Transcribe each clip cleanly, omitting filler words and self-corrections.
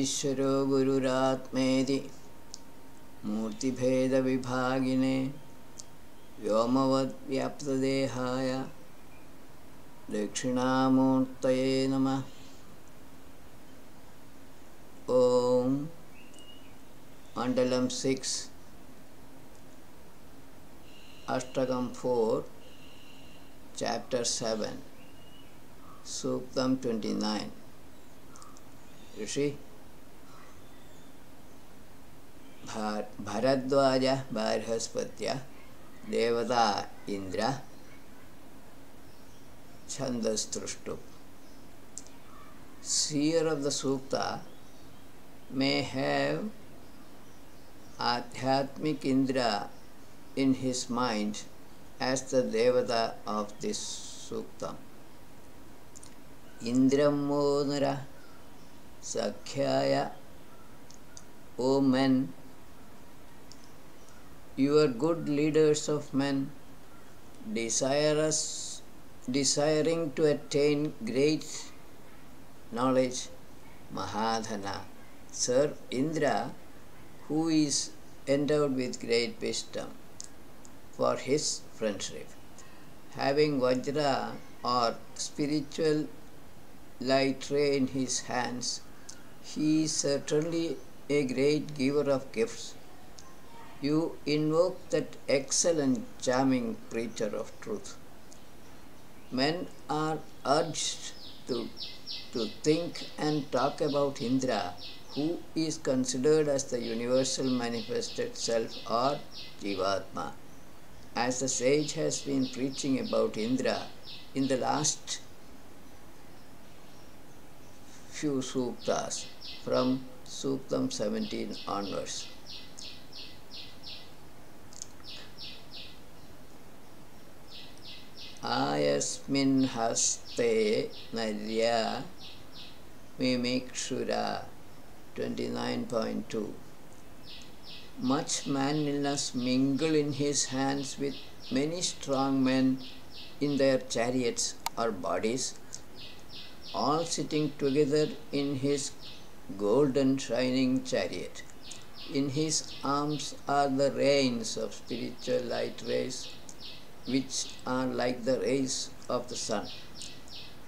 ईश्वरो गुरुरात्मेति मूर्तिभेदविभागिने व्योमवद्व्याप्तदेहाय दक्षिणामूर्तये नमः। ओम मंडलम 6 अष्टकम 4 चैप्टर 7 सूक्तम 29। ऋषि भरद्वाज बृहस्पत्य देवता Indra छंदस्तृष्टु। Seer of the Sukta may have Adhyatmic Indra in his mind as the Devata of this Sukta. Indram Monara Sakhyaya, O men, you are good leaders of men, desiring to attain great knowledge, Mahadhana. Serve Indra, who is endowed with great wisdom, for his friendship. Having Vajra or spiritual light ray in his hands, he is certainly a great giver of gifts. You invoke that excellent, charming preacher of truth. Men are urged to think and talk about Indra, who is considered as the universal manifested self or Jivatma. As the sage has been preaching about Indra in the last few suktas from Suktam 17 onwards. Ayasmin haste narya mimikshura 29.2. Much manliness mingle in his hands with many strong men in their chariots or bodies, all sitting together in his golden shining chariot. In his arms are the reins of spiritual light rays, which are like the rays of the sun.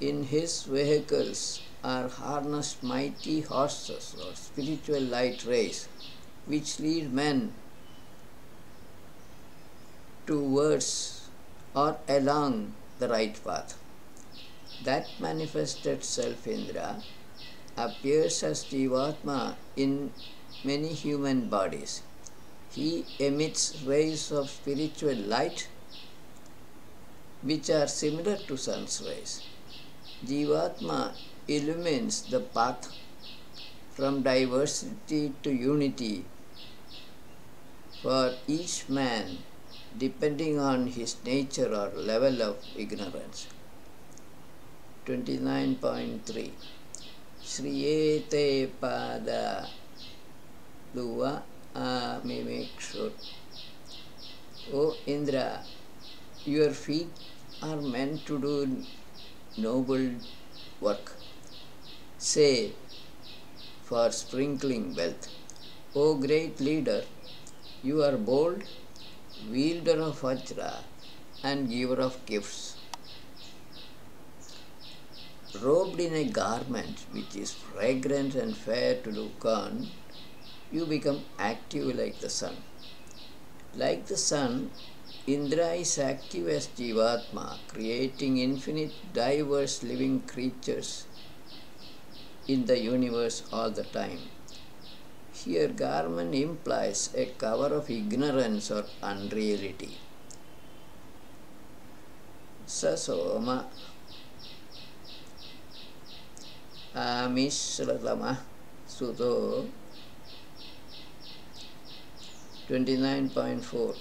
In his vehicles are harnessed mighty horses or spiritual light rays, which lead men towards or along the right path. That manifested self Indra appears as Jivatma in many human bodies. He emits rays of spiritual light which are similar to sun's rays. Jivatma illumines the path from diversity to unity for each man depending on his nature or level of ignorance. 29.3. Shriyete pada duva amimikshur. O Indra, your feet are meant to do noble work, say for sprinkling wealth. O great leader, you are bold, wielder of Vajra and giver of gifts. Robed in a garment which is fragrant and fair to look on, you become active like the sun. Like the sun, Indra is active as Jivatma, creating infinite diverse living creatures in the universe all the time. Here garment implies a cover of ignorance or unreality. Sasoma Amishratama Suto 29.4.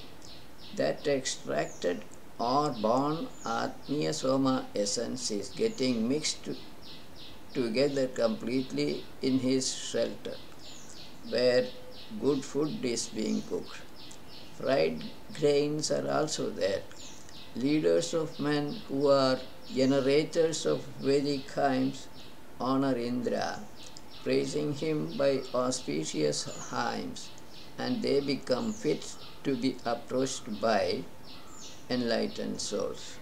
That extracted or born Atmiya Soma essence is getting mixed together completely in his shelter, where good food is being cooked. Fried grains are also there. Leaders of men who are generators of Vedic hymns honor Indra praising him by auspicious hymns, and they become fit to be approached by enlightened souls.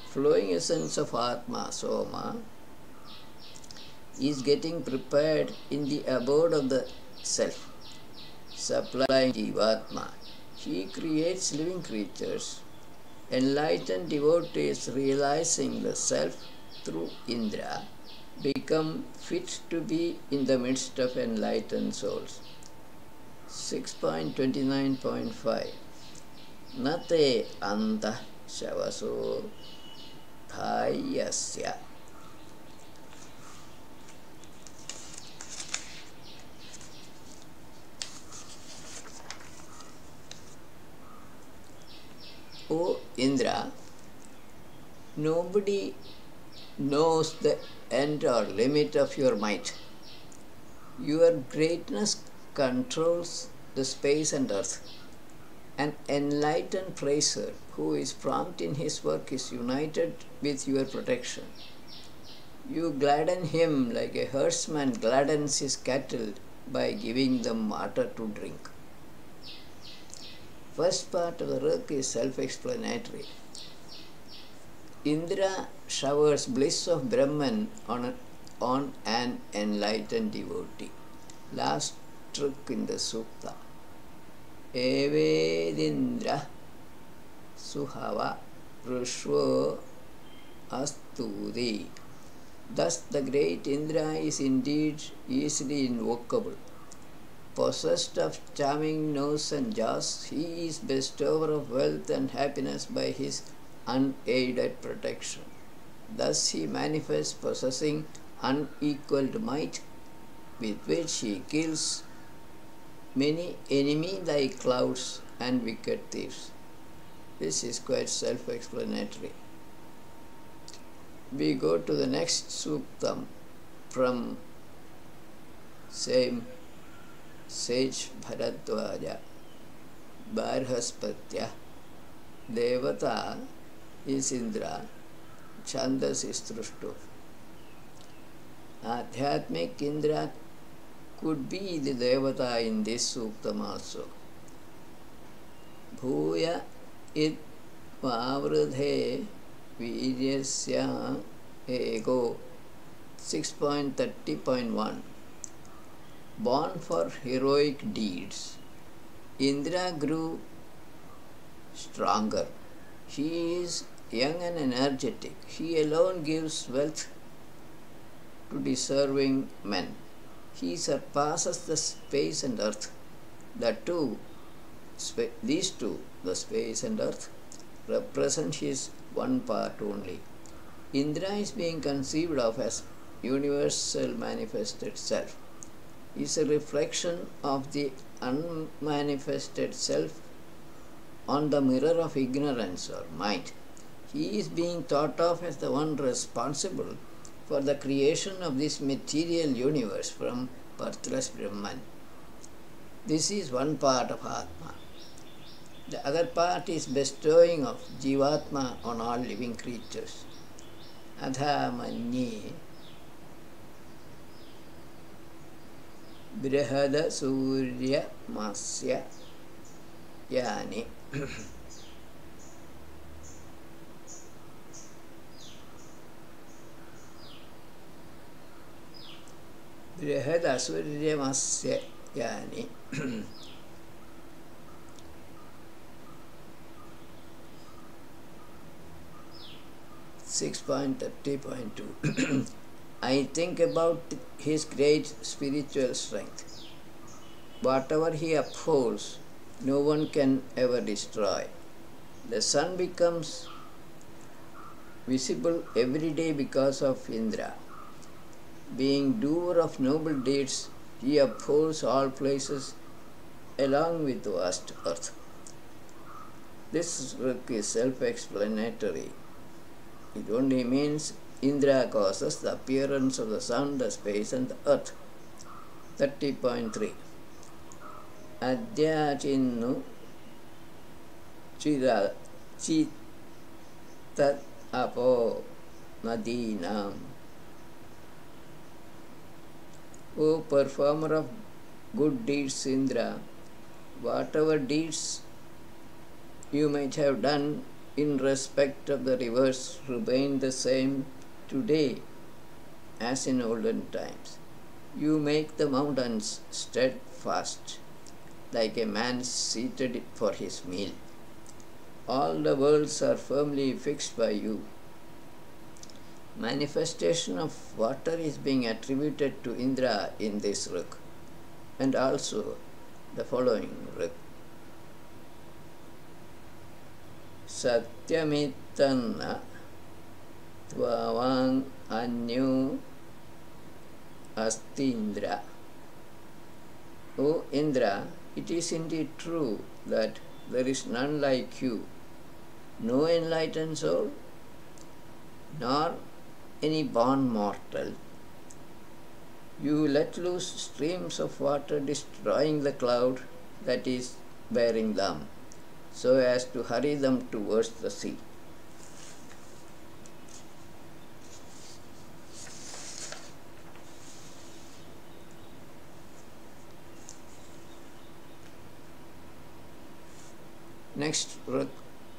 Flowing essence of Atma, Soma, is getting prepared in the abode of the self, supplying Jivatma. He creates living creatures, enlightened devotees realizing the self through Indra become fit to be in the midst of enlightened souls. 6.29.5 Nate anta shavaso dhayasya. O Indra, nobody knows the end or limit of your might. Your greatness controls the space and earth. An enlightened praiser who is prompt in his work is united with your protection. You gladden him like a herdsman gladdens his cattle by giving them water to drink. First part of the work is self-explanatory. Indra showers bliss of Brahman on an enlightened devotee. Last trick in the Sukta. Evedindra Suhava Rushvo Astudi. Thus the great Indra is indeed easily invocable. Possessed of charming nose and jaws, he is bestower of wealth and happiness by his unaided protection. Thus he manifests possessing unequaled might, with which he kills many enemy like clouds and wicked thieves. This is quite self-explanatory. We go to the next suktam from same sage Bharadwaja. Barhaspatya. Devata is Indra. Chandas is Trushtu. Adhyatmic Indra could be the Devata in this suktam also. Bhuya it Vavridhe Viryasya Ego 6.30.1 Born for heroic deeds, Indra grew stronger. He is young and energetic. He alone gives wealth to deserving men. He surpasses the space and earth. These two, the space and earth, represent his one part only. Indra is being conceived of as universal manifested self. He is a reflection of the unmanifested self on the mirror of ignorance or mind. He is being thought of as the one responsible for the creation of this material universe from birthless Brahman. This is one part of Atma. The other part is bestowing of Jivatma on all living creatures. Adha manye Brihada Surya Masya Yani. Brihada Surya Masya Yani. 6.30.2 I think about his great spiritual strength. Whatever he upholds, no one can ever destroy. The sun becomes visible every day because of Indra. Being doer of noble deeds, he upholds all places along with the vast earth. This work is self-explanatory. It only means Indra causes the appearance of the sun, the space and the earth. 30.3 Adya chinnu chitat apo nadinam O performer of good deeds, Indra, whatever deeds you might have done in respect of the rivers remain the same today as in olden times. You make the mountains steadfast, like a man seated for his meal. All the worlds are firmly fixed by you. Manifestation of water is being attributed to Indra in this rig, and also the following rig. Satyamittanna tvavang anyu asti Indra. O Indra, it is indeed true that there is none like you, no enlightened soul, nor any born mortal. You let loose streams of water, destroying the cloud that is bearing them, so as to hurry them towards the sea. Next,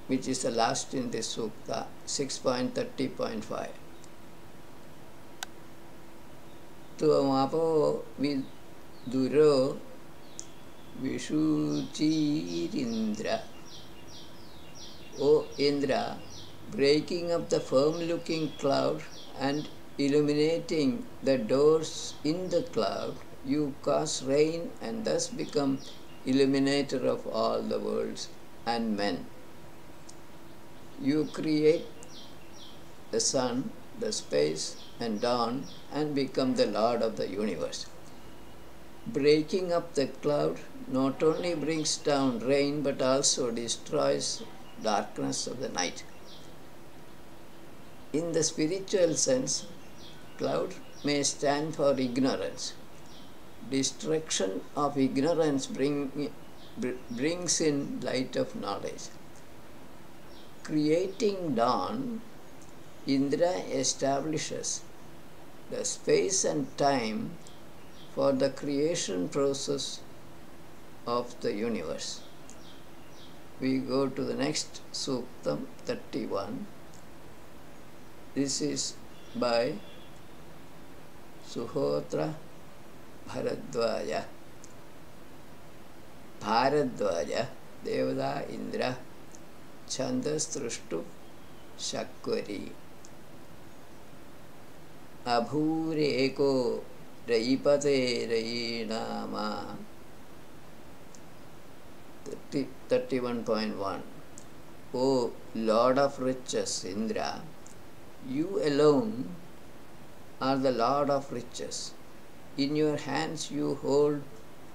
which is the last in this sukta, 6.30.5. Tvamapo viduro vishuchirindra. O Indra, breaking up the firm-looking cloud and illuminating the doors in the cloud, you cause rain and thus become illuminator of all the worlds and men. You create the sun, the space, and dawn, and become the Lord of the universe. Breaking up the cloud not only brings down rain but also destroys darkness of the night. In the spiritual sense, cloud may stand for ignorance. Destruction of ignorance brings in light of knowledge. Creating dawn, Indra establishes the space and time for the creation process of the universe. We go to the next Suktam 31. This is by Suhotra Bharadwaja. Bharadwaja, Devada Indra, Chandas Trushtu Shakvari. Abhureko Raipate Rainama. 31.1. O Lord of riches, Indra, you alone are the Lord of riches. In your hands you hold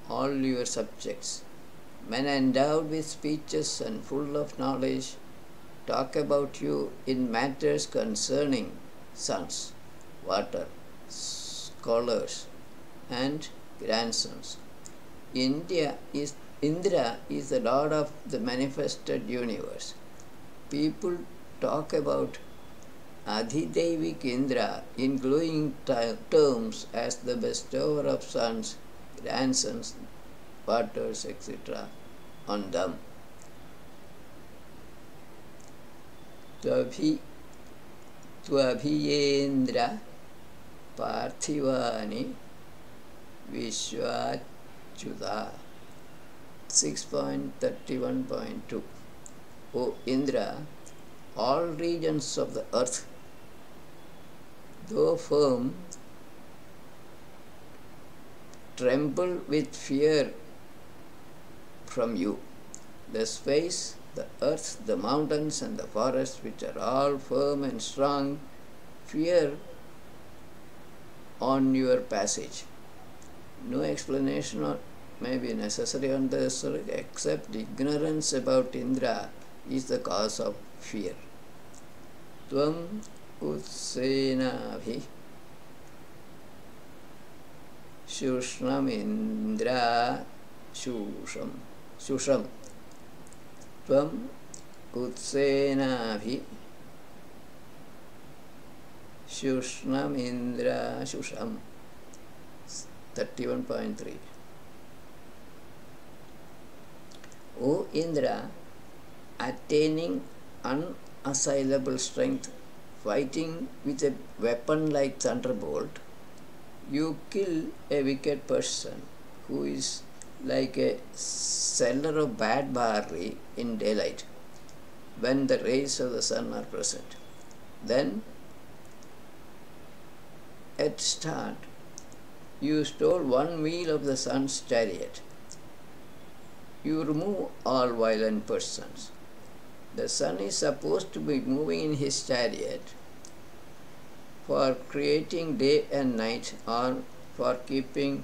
all your subjects. Men endowed with speeches and full of knowledge talk about you in matters concerning sons, water, scholars, and grandsons. Indra is the Lord of the manifested universe. People talk about Adhidevik Indra in glowing terms as the bestower of sons, grandsons, waters, etc. on them. Tvabhiyendra Parthivani Vishwachuta. 6.31.2. O Indra, all regions of the earth, though firm, tremble with fear from you. The space, the earth, the mountains, and the forests, which are all firm and strong, fear on your passage. No explanation may be necessary on this except ignorance about Indra is the cause of fear. Tvam utsenabhi Shushnam Indra Shusham. Tvam utsenabhi Shushnam Indra Shusham. 31.3. O Indra, attaining unassailable strength, fighting with a weapon like thunderbolt, you kill a wicked person who is like a seller of bad barley in daylight when the rays of the sun are present. Then, at start, you stole one wheel of the sun's chariot. You remove all violent persons. The sun is supposed to be moving in his chariot for creating day and night, or for keeping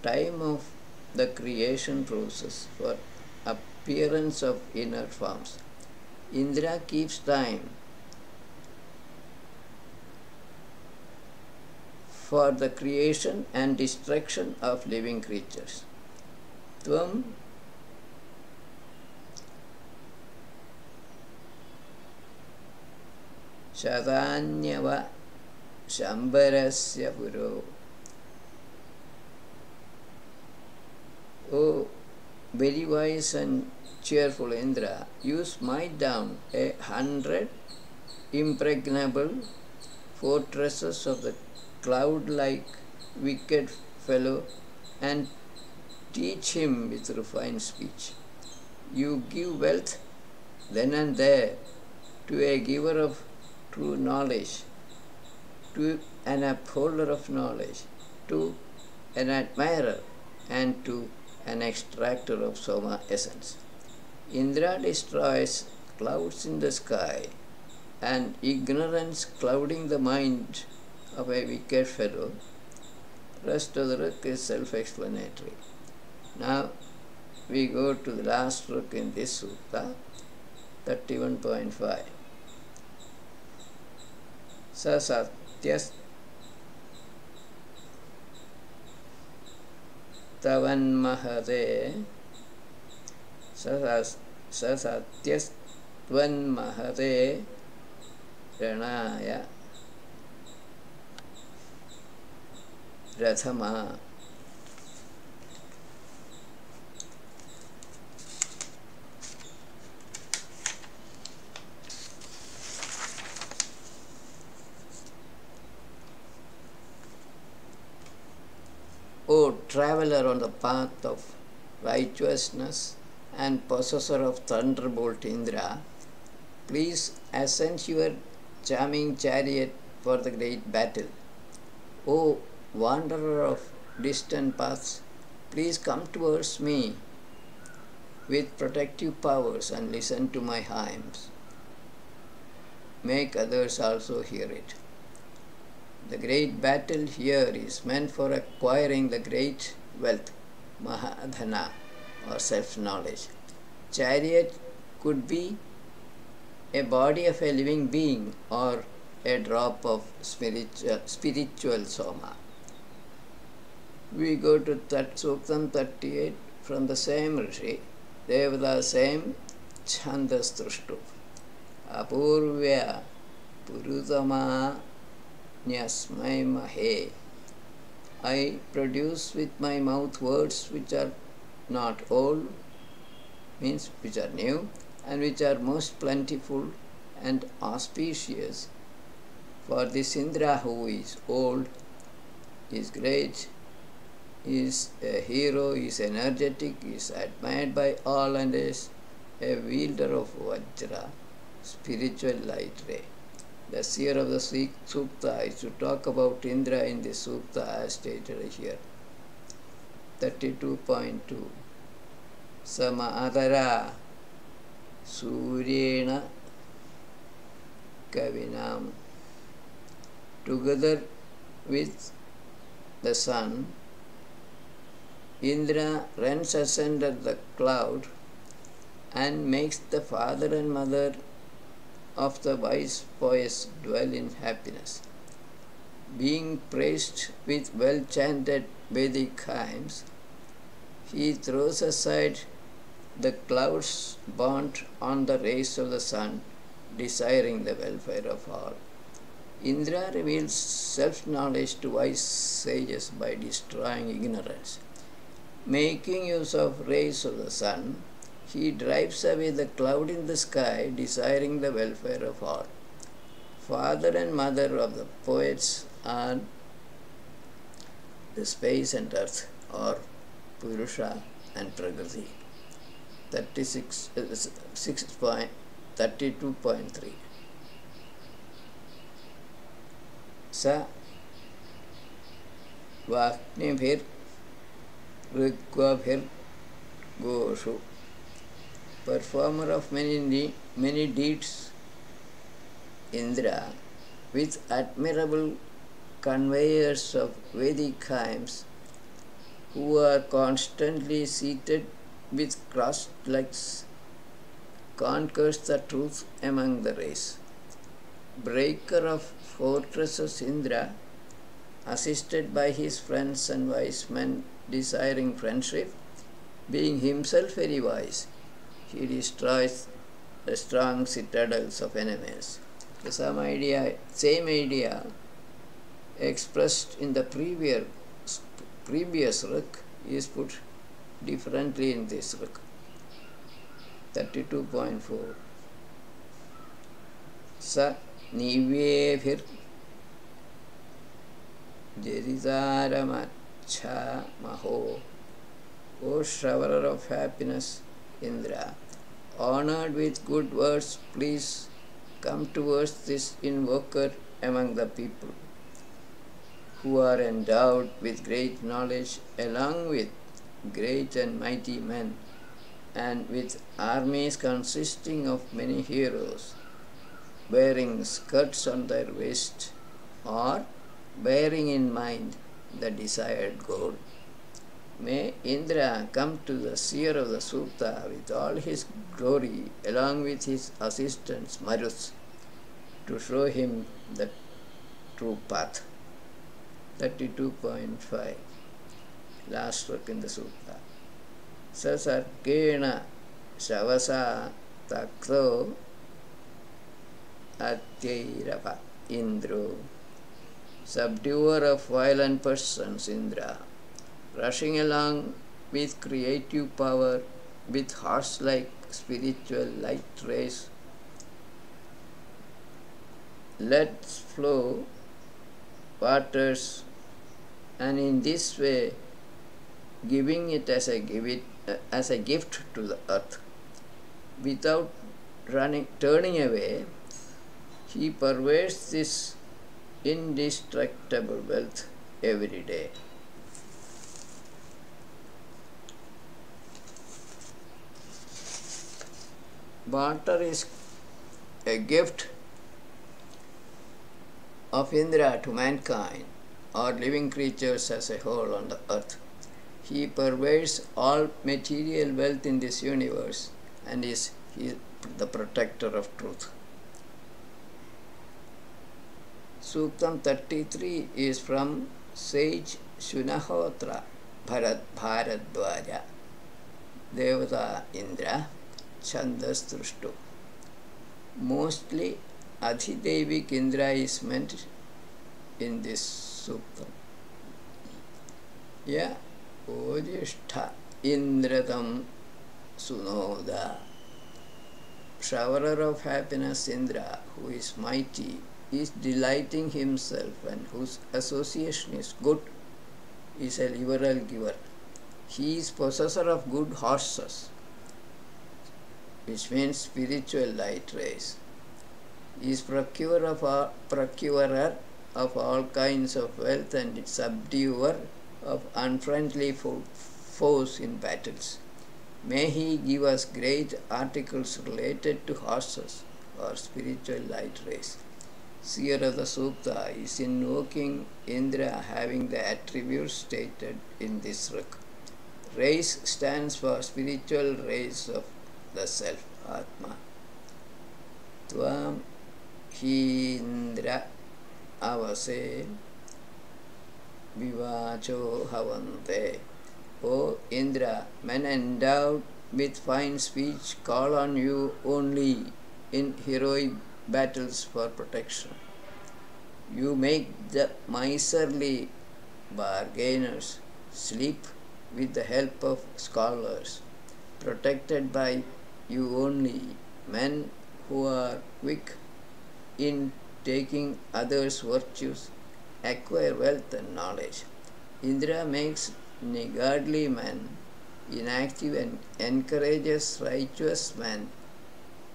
time of the creation process, for appearance of inner forms. Indra keeps time for the creation and destruction of living creatures. Tvam Shadanyava Shambarasya Puro. O very wise and cheerful Indra, you smite down 100 impregnable fortresses of the cloud-like wicked fellow and teach him with refined speech. You give wealth then and there to a giver of true knowledge, to an upholder of knowledge, to an admirer, and to an extractor of Soma essence. Indra destroys clouds in the sky, and ignorance clouding the mind of a wicked fellow. Rest of the ruk is self-explanatory. Now we go to the last ruk in this sutta, 31.5. Sa satyas tavan mahate sa satyas tvan mahate ranaya rathama. O traveler on the path of righteousness and possessor of thunderbolt Indra, please ascend your charming chariot for the great battle. O wanderer of distant paths, please come towards me with protective powers and listen to my hymns. Make others also hear it. The great battle here is meant for acquiring the great wealth, Mahadhana, or self-knowledge. Chariot could be a body of a living being or a drop of spiritual Soma. We go to Suktam 38 from the same Rishi, Devada same Chandas Trushtu. Apurvya Purutama Nyasmai Mahe. I produce with my mouth words which are not old, means which are new, and which are most plentiful and auspicious. For this Indra who is old, is great, is a hero, is energetic, is admired by all, and is a wielder of Vajra, spiritual light ray. The seer of the Sukta is to talk about Indra in the Sukta as stated here. 32.2. Samadara Suryena Kavinam. Together with the sun, Indra runs ascended the cloud and makes the father and mother of the wise poets dwell in happiness. Being praised with well-chanted Vedic hymns, he throws aside the clouds burnt on the rays of the sun, desiring the welfare of all. Indra reveals self-knowledge to wise sages by destroying ignorance. Making use of rays of the sun, he drives away the cloud in the sky, desiring the welfare of all. Father and mother of the poets are the space and earth, or Purusha and Prakriti. 32.3. Sa Vaknibhir Rigvabhir Goshu. Performer of many deeds, Indra, with admirable conveyors of Vedic hymns, who are constantly seated with crossed legs, conquers the truth among the race. Breaker of fortresses, Indra, assisted by his friends and wise men desiring friendship, being himself very wise, he destroys the strong citadels of enemies. The same idea expressed in the previous rik is put differently in this rik. 32.4. Sa Nivebhir Jeridaramacha Maho. O shower of happiness, Indra, honored with good words, please come towards this invoker among the people, who are endowed with great knowledge, along with great and mighty men, and with armies consisting of many heroes, wearing skirts on their waist, or bearing in mind the desired goal. May Indra come to the seer of the Sukta with all his glory, along with his assistants Maruts, to show him the true path. 32.5. Last work in the Sukta. Sasarkena Shavasa Takto Atyairapa Indro. Subduer of violent persons, Indra, rushing along with creative power, with horse-like spiritual light rays, lets flow waters, and in this way giving it as a gift to the earth. Without turning away, he pervades this indestructible wealth every day. Water is a gift of Indra to mankind, or living creatures as a whole on the earth. He pervades all material wealth in this universe and is the protector of truth. Suktam 33 is from sage Shunahotra Bharadwaja, Devata Indra, Chandas Drushtu. Mostly Adhidevik Indra is meant in this suktam. Ya Ojishtha Indratam Sunoda. Showerer of happiness, Indra, who is mighty, is delighting himself, and whose association is good, is a liberal giver. He is possessor of good horses, which means spiritual light rays. He is procurer of all kinds of wealth and subduer of unfriendly foes in battles. May he give us great articles related to horses or spiritual light rays. Seer of the Sukta is invoking Indra, having the attributes stated in this rik. Rays stands for spiritual rays of the self, Atma. Tvam Hindra Avase Vivacho Havante. O Indra, men endowed with fine speech call on you only in heroic battles for protection. You make the miserly bargainers sleep with the help of scholars, protected by you only, men who are quick in taking others' virtues, acquire wealth and knowledge. Indra makes niggardly men inactive and encourages righteous men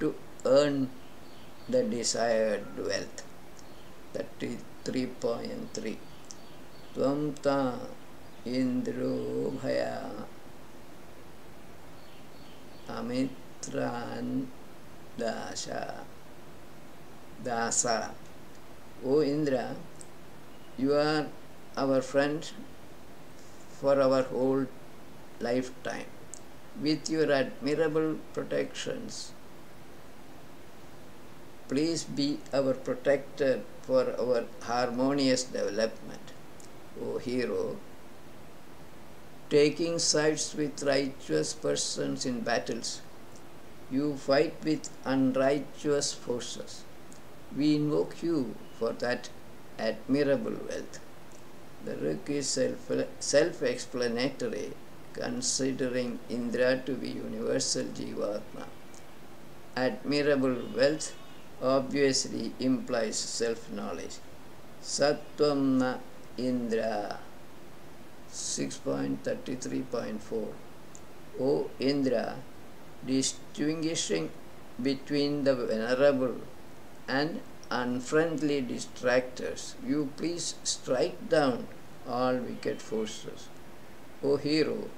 to earn the desired wealth. 33.3 Tvam ta Indro bhaya amitran dasa. O Indra, you are our friend for our whole lifetime. With your admirable protections, please be our protector for our harmonious development. O hero, taking sides with righteous persons in battles, you fight with unrighteous forces. We invoke you for that admirable wealth. The Rig is self-explanatory, considering Indra to be universal Jivatma. Admirable wealth obviously implies self-knowledge. Sattvam na Indra 6.33.4 O Indra, distinguishing between the venerable and unfriendly distractors, you please strike down all wicked forces. O hero,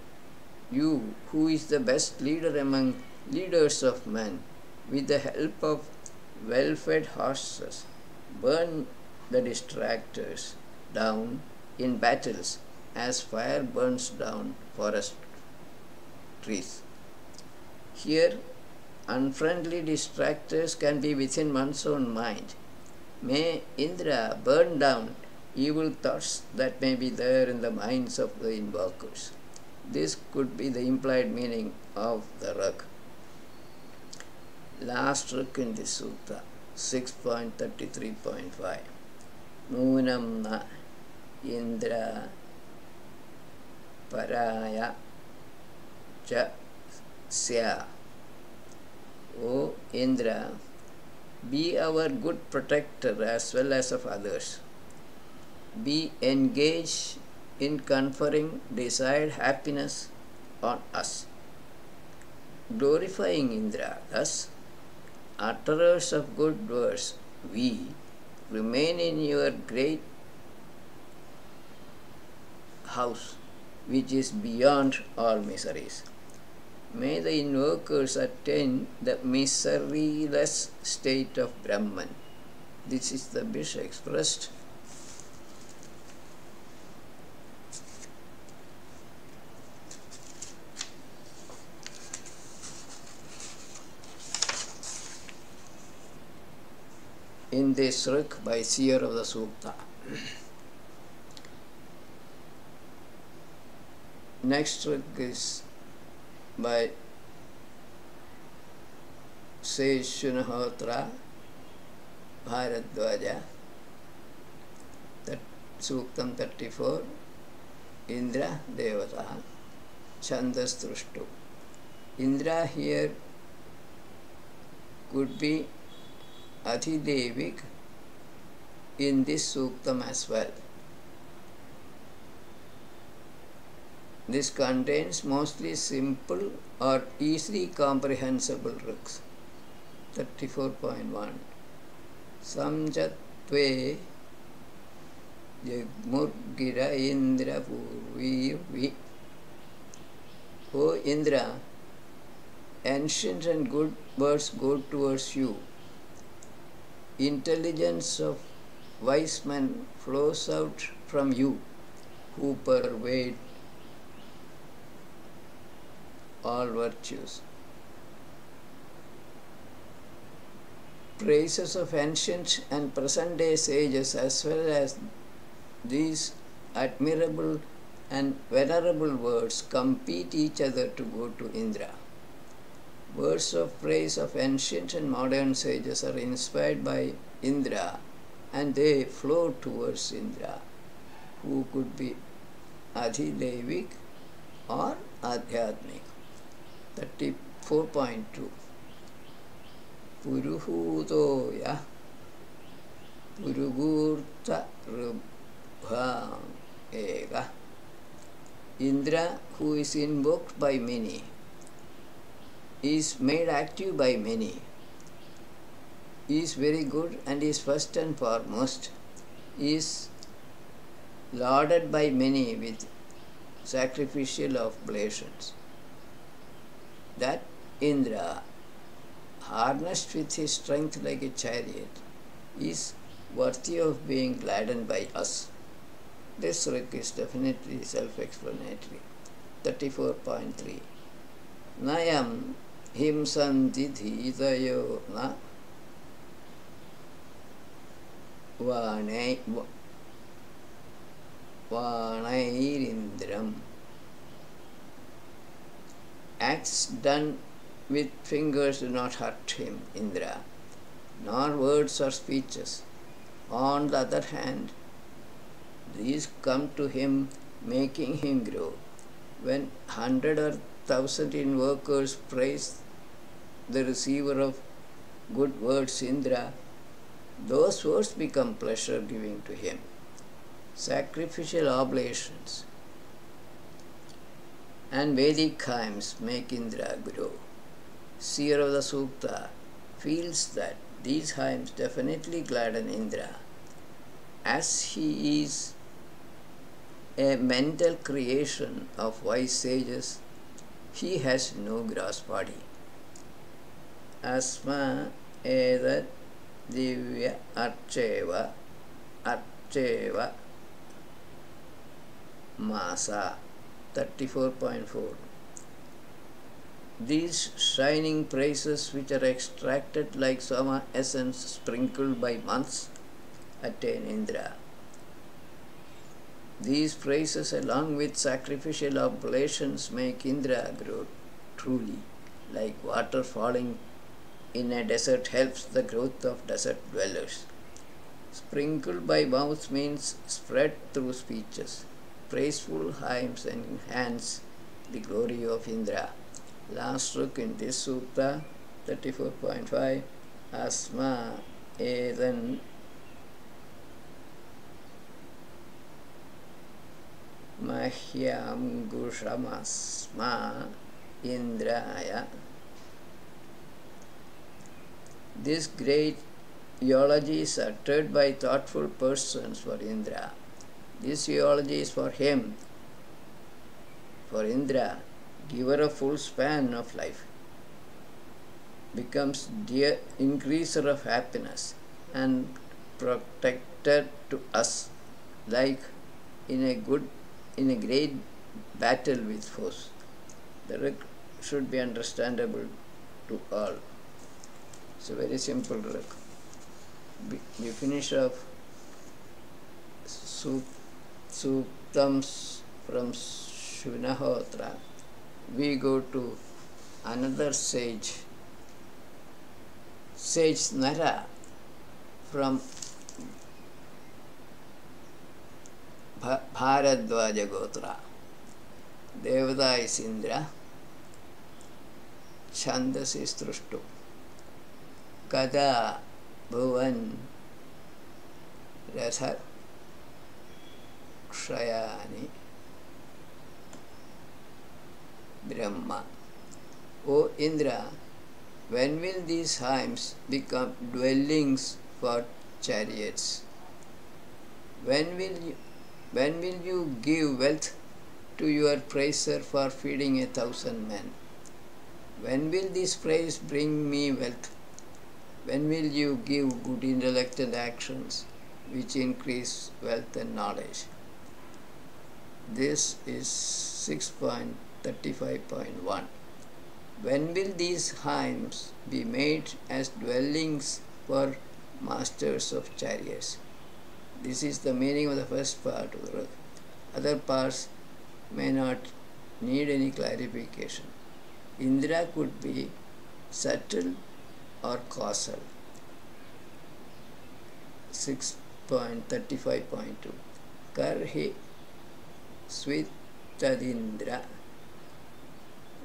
you who is the best leader among leaders of men, with the help of well-fed horses, burn the distractors down in battles as fire burns down forest trees. Here, unfriendly distractors can be within one's own mind. May Indra burn down evil thoughts that may be there in the minds of the invokers. This could be the implied meaning of the Rig. Last Rig in this sutta, 6.33.5 Nunam na Indra paraya cha sya. O Indra, be our good protector as well as of others. Be engaged in conferring desired happiness on us. Glorifying Indra, thus, utterers of good words, we remain in your great house, which is beyond all miseries. May the invokers attain the miseryless state of Brahman. This is the wish expressed in this Rig by seer of the Sutta. Next Rig is by Seshunhotra Bharadwaja, Suktam 34, Indra Devata, Chandas Drushtu. Indra here could be Adhidevik in this Suktam as well. This contains mostly simple or easily comprehensible rigs. 34.1 Samjatve Jagmurgira Indra Purvirvi. O Indra, ancient and good words go towards you. Intelligence of wise men flows out from you, who pervade all virtues. Praises of ancient and present day sages, as well as these admirable and venerable words, compete each other to go to Indra. Words of praise of ancient and modern sages are inspired by Indra and they flow towards Indra, who could be Adhidevic or Adhyatmic. 34.2 Puruhutoya Purugurta Rubham Ega. Indra, who is invoked by many, is made active by many, is very good and is first and foremost, is lauded by many with sacrificial oblations. That Indra, harnessed with his strength like a chariot, is worthy of being gladdened by us. This slok is definitely self-explanatory. 34.3 Nayam himsanti dhitayo na Vanairindram. Acts done with fingers do not hurt him, Indra, nor words or speeches. On the other hand, these come to him, making him grow. When 100 or 1,000 invokers praise the receiver of good words, Indra, those words become pleasure giving to him. Sacrificial oblations and Vedic hymns make Indra grow. Seer of the Sukta feels that these hymns definitely gladden Indra, as he is a mental creation of wise sages. He has no gross body. Asma edat divya archeva masa. 34.4 These shining praises, which are extracted like Soma essence sprinkled by months, attain Indra. These praises, along with sacrificial oblations, make Indra grow truly, like water falling in a desert helps the growth of desert dwellers. Sprinkled by mouths means spread through speeches. Praiseful hymns enhance the glory of Indra. Last look in this sutta, 34.5 Asma edan mahyam gushamasma indraya. This great eulogy is uttered by thoughtful persons for Indra. This eulogy is for him, for Indra, giver of full span of life, becomes dear increaser of happiness and protector to us, like in a great battle with foes. The ruk should be understandable to all. It's a very simple ruk. We finish off Suktams from Shvinahotra. We go to another sage, Sage Nara from Bharadwaja Gotra. Devada is Indra, Chandas is Trushtu. Kada Bhuvan Ratha Kshayani Brahma. O Indra, when will these hymns become dwellings for chariots? When will you give wealth to your praiser for feeding 1,000 men? When will this praise bring me wealth? When will you give good intellect and actions which increase wealth and knowledge? This is 6.35.1. When will these hymns be made as dwellings for masters of chariots? This is the meaning of the first part of the Ruk. Other parts may not need any clarification. Indra could be subtle or causal. 6.35.2. Karhi Svitadindra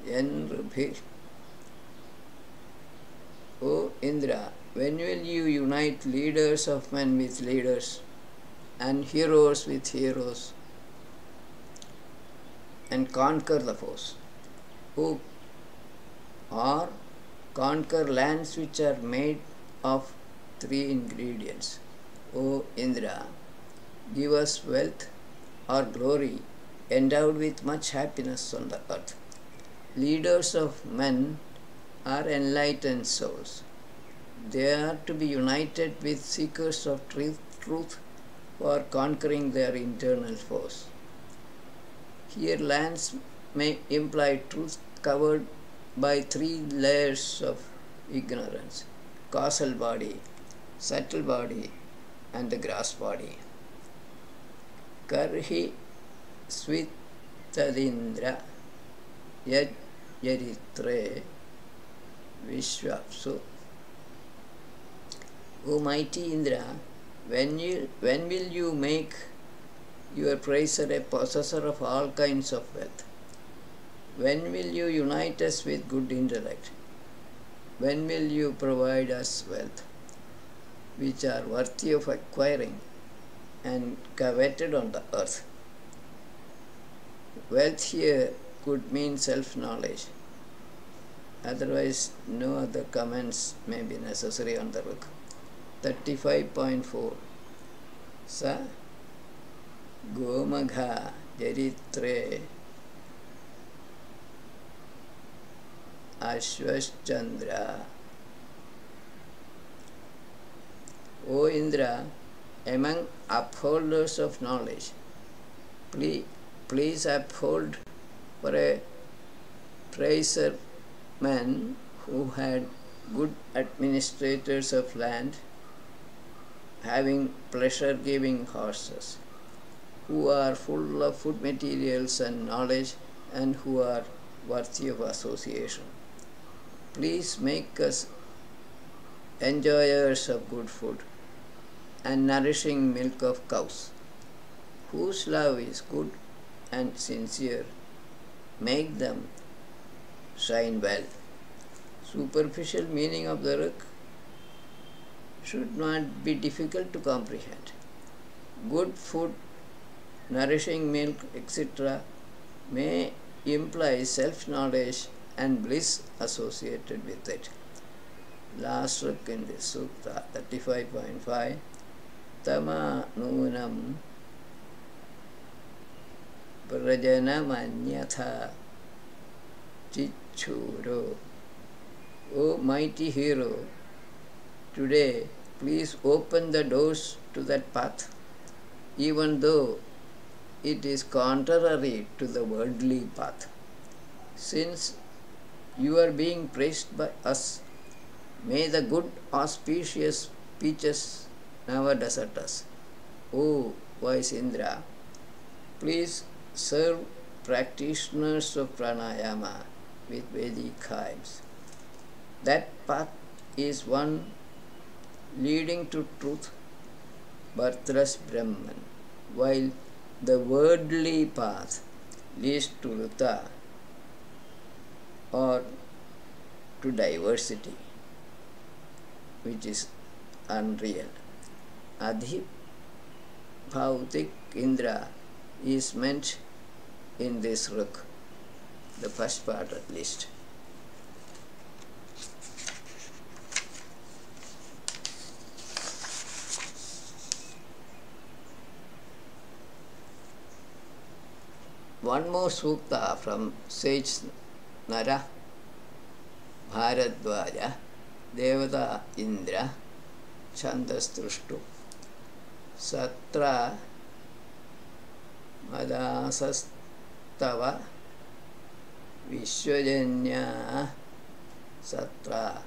Yanrubhir. O Indra, when will you unite leaders of men with leaders and heroes with heroes and conquer the foes? O, or conquer lands which are made of 3 ingredients. O Indra, give us wealth or glory endowed with much happiness on the earth. Leaders of men are enlightened souls. They are to be united with seekers of truth for conquering their internal foes. Here lands may imply truth covered by 3 layers of ignorance: causal body, subtle body, and the gross body. Karhi Svitadindra Yajyaritre Vishwapsu. O mighty Indra, when will you make your praiser a possessor of all kinds of wealth? When will you unite us with good intellect? When will you provide us wealth, which are worthy of acquiring and coveted on the earth? Wealth here could mean self-knowledge. Otherwise, no other comments may be necessary on the book. 35.4. Sa Gomagha Jaritre Ashwaschandra. O Indra, among upholders of knowledge, please uphold for a praiser man who had good administrators of land, having pleasure-giving horses, who are full of food materials and knowledge, and who are worthy of association. Please make us enjoyers of good food and nourishing milk of cows, whose love is good and sincere. Make them shine well. Superficial meaning of the ruk should not be difficult to comprehend. Good food, nourishing milk, etc. may imply self-knowledge and bliss associated with it. Last ruk in this sutta, 35.5. Tama nunam prajanamanyatha chichuro. O mighty hero, today please open the doors to that path, even though it is contrary to the worldly path. Since you are being praised by us, may the good auspicious speeches never desert us. O wise Indra, please serve practitioners of pranayama with Vedic hymns. That path is one leading to truth, birthless Brahman, while the worldly path leads to Ruta, or to diversity, which is unreal. Adhibhautik Indra is meant in this ruk, the first part at least. One more sukta from sage Nara Bharadvaja Devata Indra Chandastrushtu Satra Madasastava Vishwajanya Satra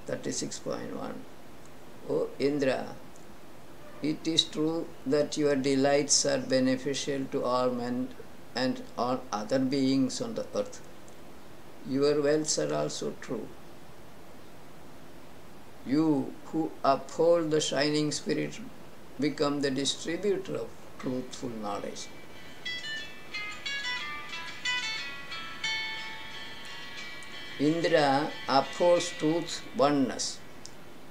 36.1. O Indra, it is true that your delights are beneficial to all men and all other beings on the earth. Your wealths are also true. You who uphold the shining spirit become the distributor of truthful knowledge. Indra upholds truth oneness.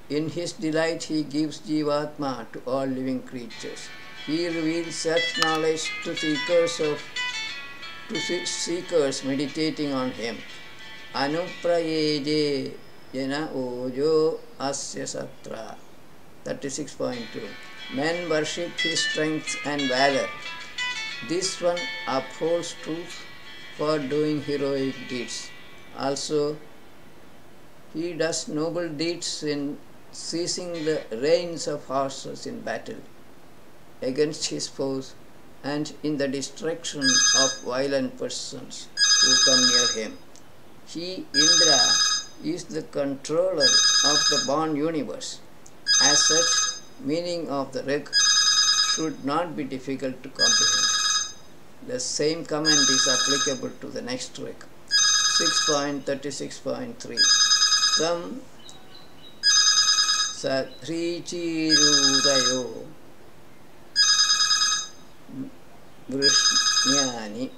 In his delight he gives Jivatma to all living creatures. He reveals such knowledge to seekers meditating on him. Anuprayeje jana ojo asya satra. 36.2. Men worship his strength and valor. This one upholds truth for doing heroic deeds. Also, he does noble deeds in seizing the reins of horses in battle against his foes and in the destruction of violent persons who come near him. He, Indra, is the controller of the born universe. As such, meaning of the rig should not be difficult to comprehend. The same comment is applicable to the next rig. 6.36.3. Tam Sathrichirudayo Vrishnyani.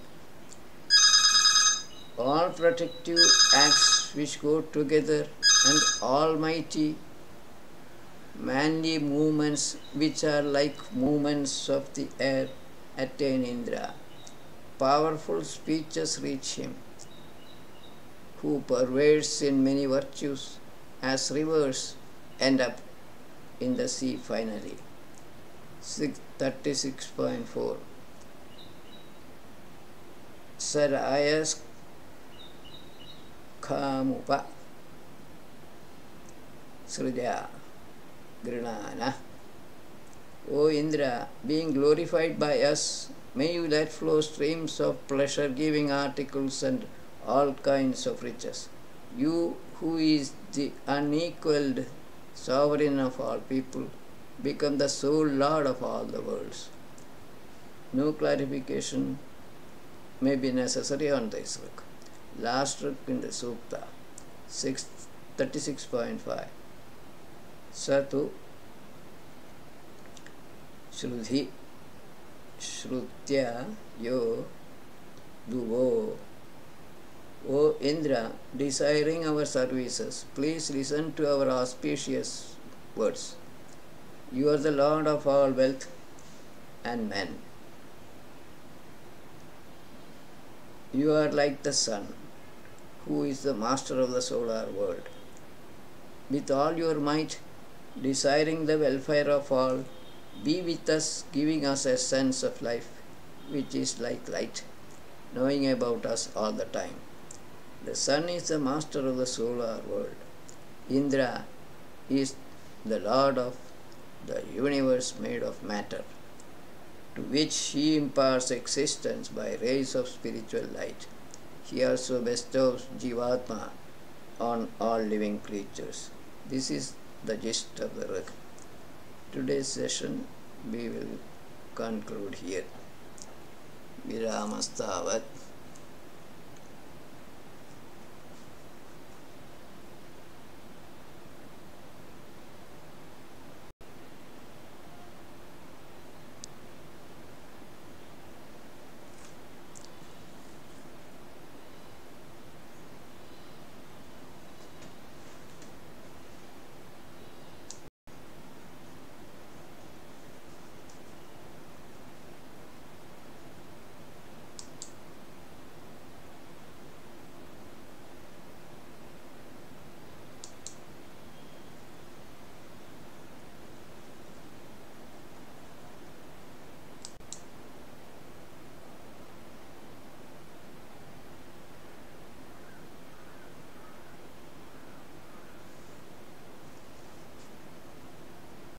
All protective acts which go together and almighty manly movements which are like movements of the air attain Indra. Powerful speeches reach him, who pervades in many virtues as rivers end up in the sea finally. 36.4. Sarayas Kamupa Sruja Grinana. O Indra, being glorified by us, may you let flow streams of pleasure-giving articles and all kinds of riches. You, who is the unequaled sovereign of all people, become the sole Lord of all the worlds. No clarification may be necessary on this book. Last book in the Sukta, 36.5. Satu Shruti Shrutya Yo Duvo. O Indra, desiring our services, please listen to our auspicious words. You are the Lord of all wealth and men. You are like the sun, who is the master of the solar world. With all your might, desiring the welfare of all, be with us, giving us a sense of life, which is like light, knowing about us all the time. The sun is the master of the solar world. Indra is the lord of the universe made of matter, to which he imparts existence by rays of spiritual light. He also bestows Jivatma on all living creatures. This is the gist of the Rig. Today's session we will conclude here. Viramastavat